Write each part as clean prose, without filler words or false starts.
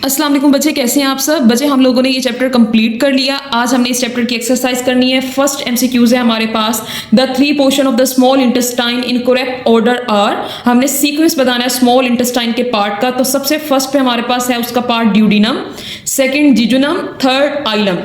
अस्सलाम वालेकुम बच्चे, कैसे हैं आप सब बच्चे। हम लोगों ने ये चैप्टर कंप्लीट कर लिया। आज हमने इस चैप्टर की एक्सरसाइज करनी है। फर्स्ट एमसीक्यूज है हमारे पास, the three portion of the small intestine in correct order are. हमने सीक्वेंस बताना है स्मॉल इंटेस्टाइन के पार्ट का। तो सबसे फर्स्ट पे हमारे पास है उसका पार्ट ड्यूडिनम, सेकेंड जिजुनम, थर्ड आइलम।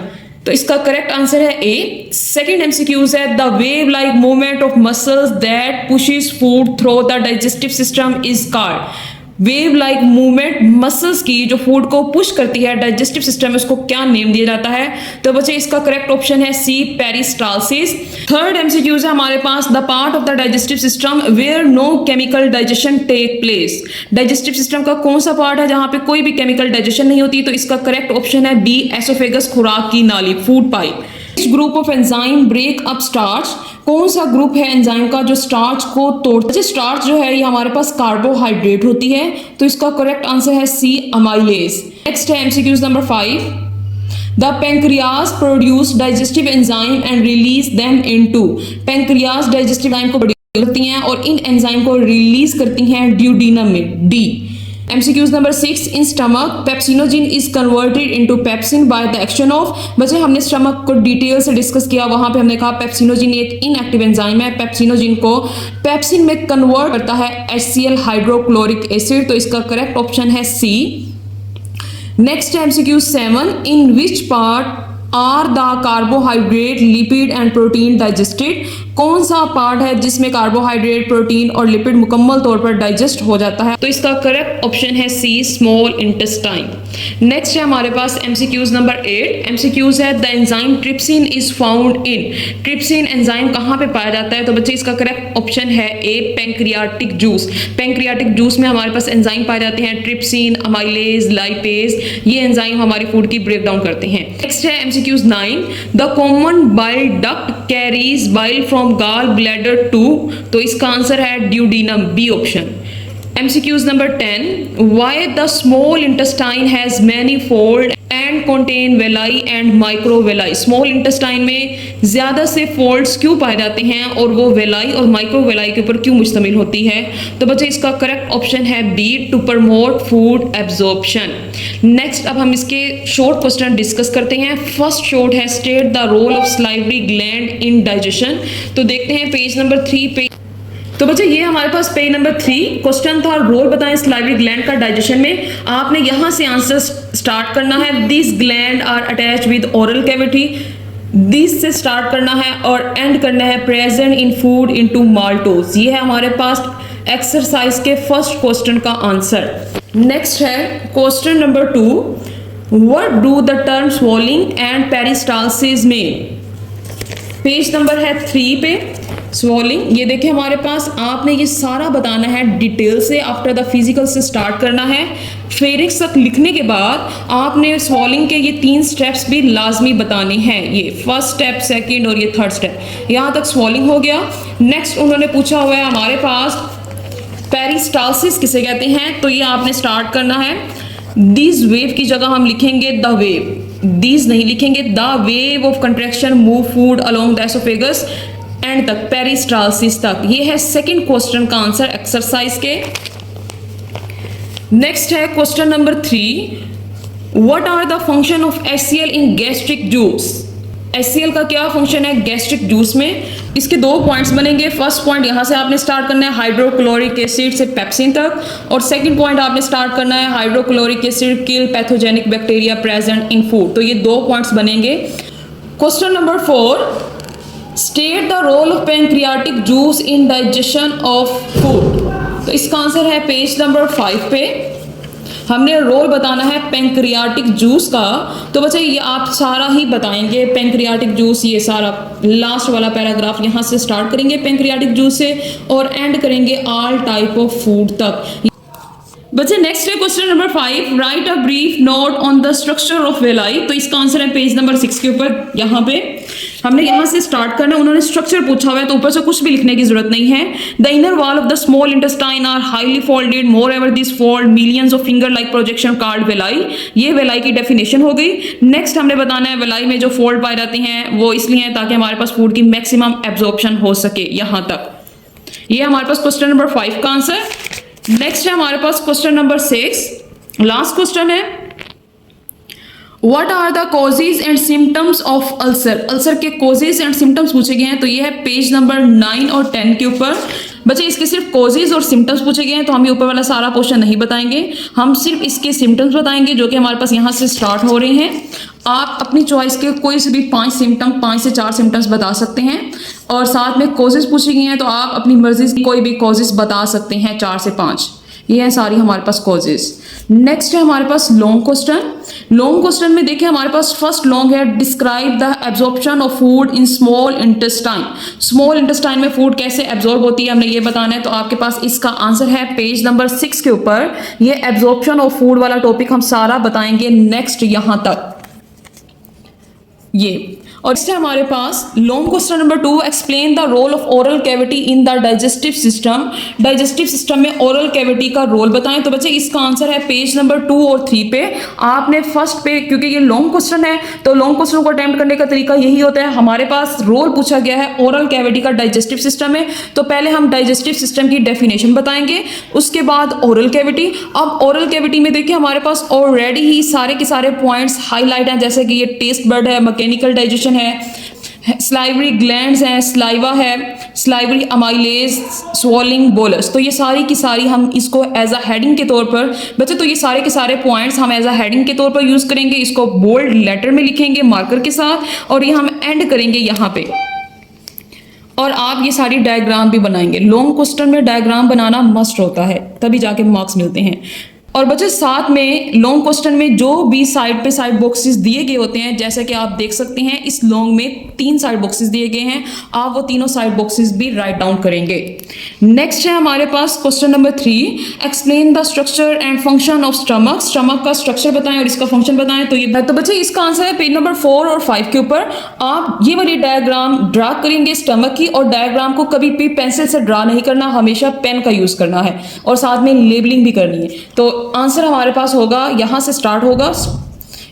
तो इसका करेक्ट आंसर है ए। सेकेंड एमसीक्यूज है the wave like movement of muscles that pushes food through the digestive system is called. Wave like movement muscles की जो फूड को पुश करती है डाइजेस्टिव सिस्टम में, उसको क्या नेम दिया जाता है? तो बच्चे इसका करेक्ट ऑप्शन है सी, पेरिस्टालसिस। थर्ड एमसीक्यूज है हमारे पास, the part of the digestive system where no chemical digestion take place. Digestive system का कौन सा पार्ट है जहां पे कोई भी केमिकल डाइजेशन नहीं होती? तो इसका करेक्ट ऑप्शन है बी, एसोफेगस, खुराक की नाली, food pipe. Group of enzyme break up starch. कौन सा ग्रुप है एंजाइम का जो स्टार्च को तोड़ता है? स्टार्च जो है ये हमारे पास कार्बोहाइड्रेट होती है, तो इसका करेक्ट आंसर है सी, अमाइलेज। नेक्स्ट है MCQs number 5, the pancreas produce digestive enzyme and release them into. Pancreas digestive enzyme को प्रोड्यूस करती हैं और इन एंजाइम को रिलीज करती हैं ड्यूडिनम में, D. MCQs number 6, in stomach pepsinogen is converted into pepsin by the action of. बच्चे हमने स्टमक को डिटेल से डिस्कस किया, वहां पे हमने कहा पेप्सिनोजिन एक इनएक्टिव एंजाइम है, पेप्सिनोजिन को पेप्सिन में कन्वर्ट करता है HCl हाइड्रोक्लोरिक एसिड, तो इसका करेक्ट ऑप्शन है C. Next MCQs 7, in which part are the carbohydrate, lipid and protein digested. कौन सा पार्ट है जिसमें कार्बोहाइड्रेट, प्रोटीन और लिपिड मुकम्मल तौर पर डाइजेस्ट हो जाता है? तो इसका करेक्ट ऑप्शन है सी, स्मॉल इंटेस्टाइन। नेक्स्ट है हमारे पास एमसीक्यूज नंबर 8। एमसीक्यूज है the enzyme trypsin is found in. Trypsin enzyme कहाँ पे पाया जाता है? तो बच्चे इसका करेक्ट ऑप्शन है A, pancreatic juice. Pancreatic juice में हमारे पास एंजाइम पाए जाते हैं ट्रिप्सिन, अमाइलेज, लाइपेज। ये एंजाइम हमारी फूड की ब्रेक डाउन करते हैं। नेक्स्ट है MCQs 9, the common bile duct carries bile from gall bladder to. तो इसका आंसर है duodenum, B option. MCQs number 10, why the small intestine has many fold and contain villi and microvilli। Small intestine में ज्यादा से folds क्यों पाए जाते हैं और वो विलाई और माइक्रोविलाई के ऊपर क्यों मुश्तमिल होती है? तो बच्चे इसका करेक्ट ऑप्शन है B, to promote food absorption. Next अब हम इसके शॉर्ट क्वेश्चन डिस्कस करते हैं। फर्स्ट शॉर्ट है state the role of salivary gland in digestion. तो देखते हैं पेज नंबर 3 पे। तो बच्चे ये हमारे पास पेज नंबर 3 क्वेश्चन था, रोल बताएं सलाइवरी ग्लैंड का डाइजेशन में। आपने यहां से आंसर स्टार्ट करना है। This gland are attach with oral cavity, this से स्टार्ट करना है और एंड करना है present in food into maltose. ये है हमारे पास एक्सरसाइज के फर्स्ट क्वेश्चन का आंसर। नेक्स्ट है question number 2, what do the term swallowing and peristalsis में। पेज नंबर है 3 पे स्वॉलिंग। ये देखिए हमारे पास आपने ये सारा बताना है डिटेल से, आफ्टर द फिजिकल से स्टार्ट करना है। फेरिक्स तक लिखने के बाद आपने स्वॉलिंग के ये 3 स्टेप्स भी लाजमी बताने हैं। ये फर्स्ट स्टेप, सेकंड और ये थर्ड स्टेप। यहाँ तक स्वॉलिंग हो गया। नेक्स्ट उन्होंने पूछा हुआ है हमारे पास पेरिस्टालसिस किसे कहते हैं, तो ये आपने स्टार्ट करना है। दिस वेव की जगह हम लिखेंगे द वेव, दिस नहीं लिखेंगे, the wave of contraction move food along the oesophagus and तक, पेरिस्टालसिस तक। ये है सेकंड क्वेश्चन का आंसर एक्सरसाइज के। नेक्स्ट है question number 3, what are the function of HCl in gastric juice. HCl का क्या फंक्शन है गैस्ट्रिक जूस में? इसके 2 पॉइंट्स बनेंगे। फर्स्ट पॉइंट यहां से आपने स्टार्ट करना है हाइड्रोक्लोरिक एसिड से पेप्सिन तक, और सेकंड पॉइंट आपने स्टार्ट करना है hydrochloric acid kill pathogenic bacteria present in food. तो ये 2 पॉइंट्स बनेंगे। Question number 4, state the role of pancreatic juice in digestion of food. तो इसका आंसर है पेज नंबर 5 पे। हमने रोल बताना है पैंक्रियाटिक जूस का। तो बच्चे ये आप सारा ही बताएंगे पैंक्रियाटिक जूस, ये सारा लास्ट वाला पैराग्राफ यहाँ से स्टार्ट करेंगे पैंक्रियाटिक जूस से और एंड करेंगे ऑल टाइप ऑफ फूड तक। बच्चे नेक्स्ट है question number 5, right a brief note on the structure of villi. तो इसका आंसर है पेज नंबर 6 के ऊपर। यहाँ पे हमने यहाँ से स्टार्ट करना, उन्होंने स्ट्रक्चर पूछा हुआ है तो ऊपर से कुछ भी लिखने की जरूरत नहीं है। The inner wall of the small intestine are highly folded, moreover this fold millions of finger like projection called villi. ये विलाई की डेफिनेशन हो गई। नेक्स्ट हमने बताना है विलाई में जो फोल्ड पाए जाते हैं वो इसलिए है ताकि हमारे पास फूड की मैक्सिमम एब्जॉर्प्शन हो सके। यहाँ तक ये हमारे पास क्वेश्चन नंबर 5 का आंसर। नेक्स्ट है हमारे पास क्वेश्चन नंबर 6, लास्ट क्वेश्चन है। What are the causes and symptoms of ulcer, ulcer के कॉजेज एंड सिम्टम्स पूछे गए हैं। तो ये है पेज नंबर 9 और 10 के ऊपर। बच्चे इसके सिर्फ कॉजेज और सिम्टम्स पूछे गए हैं, तो हम ये ऊपर वाला सारा पोर्शन नहीं बताएंगे, हम सिर्फ इसके सिम्टम्स बताएंगे जो कि हमारे पास यहाँ से स्टार्ट हो रहे हैं। आप अपनी चॉइस के कोई से भी 5 सिम्टम, 5 से 4 सिम्टम्स बता सकते हैं, और साथ में कॉजेज पूछी गई हैं तो आप अपनी मर्जी से कोई भी कॉजेज बता सकते हैं, 4 से 5। ये है सारी हमारे पास कॉजेज। नेक्स्ट है हमारे पास लॉन्ग क्वेश्चन। लॉन्ग क्वेश्चन में देखिए हमारे पास फर्स्ट लॉन्ग है, describe the absorption of food in small intestine. Small intestine में फूड कैसे एब्जॉर्ब होती है हमने ये बताना है। तो आपके पास इसका आंसर है पेज नंबर 6 के ऊपर। ये एब्जॉर्प्शन ऑफ फूड वाला टॉपिक हम सारा बताएंगे नेक्स्ट यहां तक ये। और इससे हमारे पास long question number 2, explain the role of oral cavity in the digestive system. Digestive system में ओरल कैविटी का रोल बताएं। तो बच्चे इसका आंसर है पेज नंबर 2 और 3 पे। आपने फर्स्ट पे, क्योंकि ये लॉन्ग क्वेश्चन है तो लॉन्ग क्वेश्चन को अटेम्प्ट करने का तरीका यही होता है। हमारे पास रोल पूछा गया है ओरल कैविटी का डाइजेस्टिव सिस्टम में, तो पहले हम डाइजेस्टिव सिस्टम की डेफिनेशन बताएंगे, उसके बाद ओरल कैविटी। अब ओरल कैविटी में देखिए हमारे पास ऑलरेडी ही सारे के सारे पॉइंट्स हाईलाइट हैं, जैसे कि ये टेस्ट बड है, मैकेनिकल डाइजेशन है, स्लाइवरी ग्लैंड्स हैं, स्लाइवा है, स्लाइवरी अमाइलेज, स्वॉलिंग बोलस। तो ये सारी की सारी हम इसको एज अ हेडिंग के तौर पर बच्चे, तो ये सारे के सारे पॉइंट्स हम एज अ हेडिंग के तौर पर यूज करेंगे। इसको बोल्ड लेटर में लिखेंगे मार्कर के साथ, और ये हम एंड करेंगे यहाँ पे। और आप ये सारी डायग्राम भी बनाएंगे। लॉन्ग क्वेश्चन में डायग्राम बनाना मस्ट होता है, तभी जाके मार्क्स मिलते हैं। और बच्चे साथ में लॉन्ग क्वेश्चन में जो भी साइड पे साइड बॉक्सेस दिए गए होते हैं, जैसे कि आप देख सकते हैं इस लॉन्ग में 3 साइड बॉक्सेस दिए गए हैं, आप वो तीनों साइड बॉक्सेस भी राइट डाउन करेंगे। नेक्स्ट है हमारे पास question number 3, explain the structure and function of stomach. Stomach का स्ट्रक्चर बताएं और इसका फंक्शन बताएं। तो बच्चे इसका आंसर है पेज नंबर 4 और 5 के ऊपर। आप ये वाली डायग्राम ड्रा करेंगे स्टमक की, और डायग्राम को कभी भी पेंसिल से ड्रा नहीं करना, हमेशा पेन का यूज करना है, और साथ में लेबलिंग भी करनी है। तो आंसर हमारे पास होगा, यहां से स्टार्ट होगा।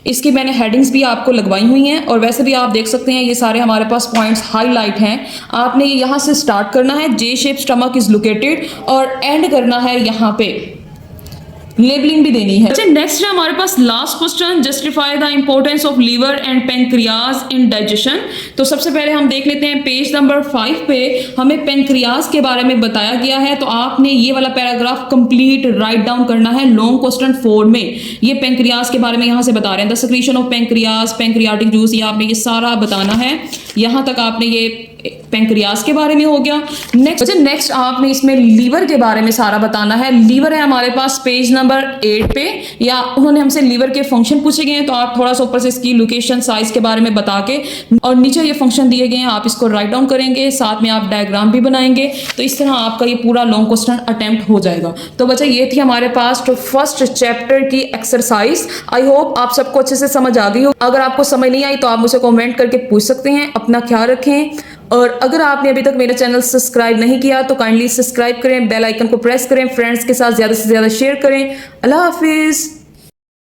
इसकी मैंने हेडिंग्स भी आपको लगवाई हुई हैं, और वैसे भी आप देख सकते हैं ये सारे हमारे पास पॉइंट्स हाईलाइट हैं। आपने ये यहां से स्टार्ट करना है, जे शेप स्टमक इज लोकेटेड, और एंड करना है यहां पे, लेबलिंग भी देनी है। अच्छा, नेक्स्ट है हमारे पास last question, justify the importance of liver and pancreas in digestion. तो सबसे पहले हम देख लेते हैं पेज नंबर 5 पे हमें पेनक्रियाज के बारे में बताया गया है। तो आपने ये वाला पैराग्राफ कंप्लीट राइट डाउन करना है लॉन्ग क्वेश्चन 4 में। ये पेनक्रियाज के बारे में यहाँ से बता रहे हैं, the secretion of pancreas, pancreatic juice, ये आपने ये सारा बताना है। यहाँ तक आपने ये पेनक्रियाज के बारे में हो गया। नेक्स्ट आपने इसमें लीवर के बारे में सारा बताना है। लीवर है हमारे पास पेज नंबर 8 पे, या उन्होंने हमसे लीवर के फंक्शन पूछे गए हैं, तो आप थोड़ा सा ऊपर से इसकी लोकेशन, साइज के बारे में बता के, और नीचे ये फंक्शन दिए गए हैं, आप इसको राइट डाउन करेंगे, साथ में आप डायग्राम भी बनाएंगे। तो इस तरह आपका ये पूरा लॉन्ग क्वेश्चन अटेम्प्ट हो जाएगा। तो बच्चा ये थी हमारे पास तो फर्स्ट चैप्टर की एक्सरसाइज। आई होप आप सबको अच्छे से समझ आ गई हो। अगर आपको समझ नहीं आई तो आप मुझे कॉमेंट करके पूछ सकते हैं। अपना ख्याल रखें, और अगर आपने अभी तक मेरा चैनल सब्सक्राइब नहीं किया तो काइंडली सब्सक्राइब करें, बेल आइकन को प्रेस करें, फ्रेंड्स के साथ ज़्यादा से ज़्यादा शेयर करें। अल्लाह हाफिज़।